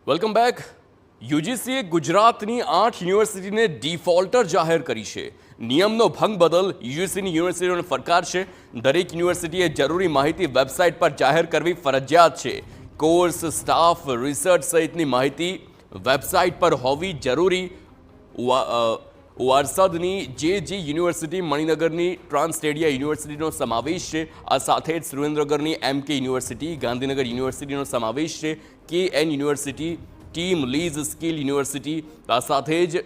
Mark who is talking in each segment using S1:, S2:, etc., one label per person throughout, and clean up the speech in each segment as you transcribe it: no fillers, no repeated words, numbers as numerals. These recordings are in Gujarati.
S1: Welcome back. યુજીસીએ ગુજરાતની 8 યુનિવર્સિટીને ડિફોલ્ટર જાહેર કરી છે. નિયમનો ભંગ બદલ યુજીસીની યુનિવર્સિટીઓને ફટકાર છે. દરેક યુનિવર્સિટીએ જરૂરી માહિતી વેબસાઇટ પર જાહેર કરવી ફરજિયાત છે. કોર્સ, સ્ટાફ, રિસર્ચ સહિતની માહિતી વેબસાઇટ પર હોવી જરૂરી. વારસાદની જે યુનિવર્સિટી મણિનગરની ટ્રાન્સસ્ટેડિયા યુનિવર્સિટીનો સમાવેશ છે. આ સાથે જ સુરેન્દ્રનગરની MK યુનિવર્સિટી, ગાંધીનગર યુનિવર્સિટીનો સમાવેશ છે. KN university, team lease skill university, આ સાથે જ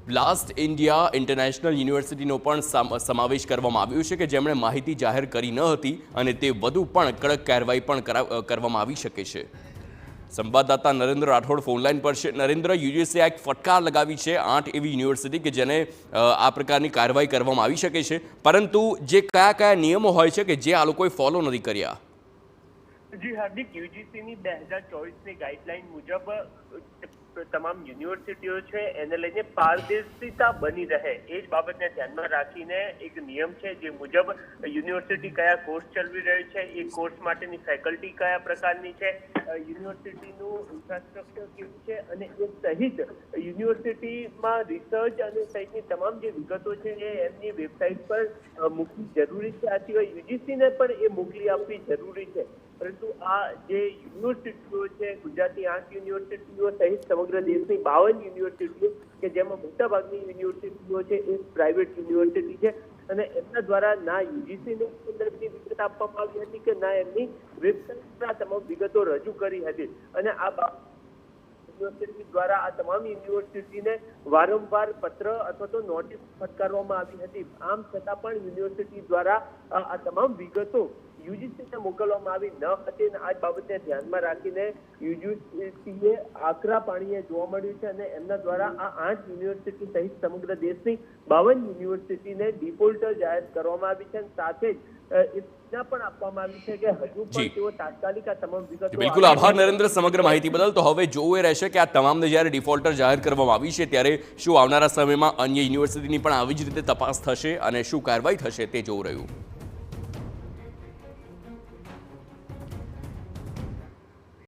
S1: બ્લાસ્ટ ઇન્ડિયા ઇન્ટરનેશનલ યુનિવર્સિટીનો પણ સમાવેશ કરવામાં આવ્યો છે કે જેમણે માહિતી જાહેર કરી ન હતી અને તે વધુ પણ કડક કાર્યવાહી પણ કરવામાં આવી શકે છે. સંવાદદાતા નરેન્દ્ર રાઠોડ ફોનલાઈન પર છે. નરેન્દ્ર, યુજીસીએ એક ફટકાર લગાવી છે 8 એવી યુનિવર્સિટી કે જેને આ પ્રકારની કાર્યવાહી કરવામાં આવી શકે છે, પરંતુ જે કયા નિયમો હોય છે કે જે આ લોકોએ ફોલો નથી કર્યા?
S2: જી હાર્દિક, યુજીસીની 2024ની ગાઈડલાઈન મુજબ તમામ યુનિવર્સિટીઓ છે એને લઈને પારદર્શિતા બની રહે એ જ બાબતને ધ્યાનમાં રાખીને એક નિયમ છે જે મુજબ યુનિવર્સિટી કયા કોર્સ ચલાવી રહી છે, એ કોર્સ માટેની ફેકલ્ટી કયા પ્રકારની છે, યુનિવર્સિટીનું ઇન્ફ્રાસ્ટ્રક્ચર કેવું છે અને એ સહિત યુનિવર્સિટીમાં રિસર્ચ અને સહિતની તમામ જે વિગતો છે એ એમની વેબસાઇટ પર મૂકવી જરૂરી છે. આ સિવાય યુજીસીને પણ એ મોકલી આપવી જરૂરી છે. પરંતુ આ જે યુનિવર્સિટીઓ છે, ગુજરાતની 8 યુનિવર્સિટીઓ સહિત સમગ્ર દેશની 52 યુનિવર્સિટીઓ કે જેમાં મોટાભાગની યુનિવર્સિટીઓ છે એ પ્રાઇવેટ યુનિવર્સિટી છે અને એમના દ્વારા ના યુજીસીને સંદર્ભની વિગત આપવામાં આવી હતી કે ના એમની વેબસાઇટ પર તમામ વિગતો રજૂ કરી હતી અને આ યુનિવર્સિટી દ્વારા આ તમામ યુનિવર્સિટીને વારંવાર પત્ર અથવા તો નોટિસ ફટકારવામાં આવી હતી. આમ છતાં પણ યુનિવર્સિટી દ્વારા આ તમામ વિગતો યુજીસીને મોકલવામાં આવી ન હતી અને આ બાબતને ધ્યાનમાં રાખીને યુજીસીએ આકરા પાણીએ જોવા મળ્યું છે અને એમના દ્વારા આ 8 યુનિવર્સિટી સહિત સમગ્ર દેશની 52 યુનિવર્સિટીને ડિફોલ્ટર જાહેર કરવામાં આવી છે અને સાથે જ સૂચના પણ આપવામાં આવી છે કે હજુ પણ તેઓ તાત્કાલિક આ તમામ વિગતો.
S1: બિલકુલ આભાર નરેન્દ્ર સમગ્ર માહિતી બદલ. તો હવે જોવું એ રહેશે કે આ તમામને જ્યારે ડિફોલ્ટર જાહેર કરવામાં આવી છે ત્યારે શું આવનારા સમયમાં અન્ય યુનિવર્સિટીની પણ આવી જ રીતે તપાસ થશે અને શું કાર્યવાહી થશે તે જોવું રહ્યું.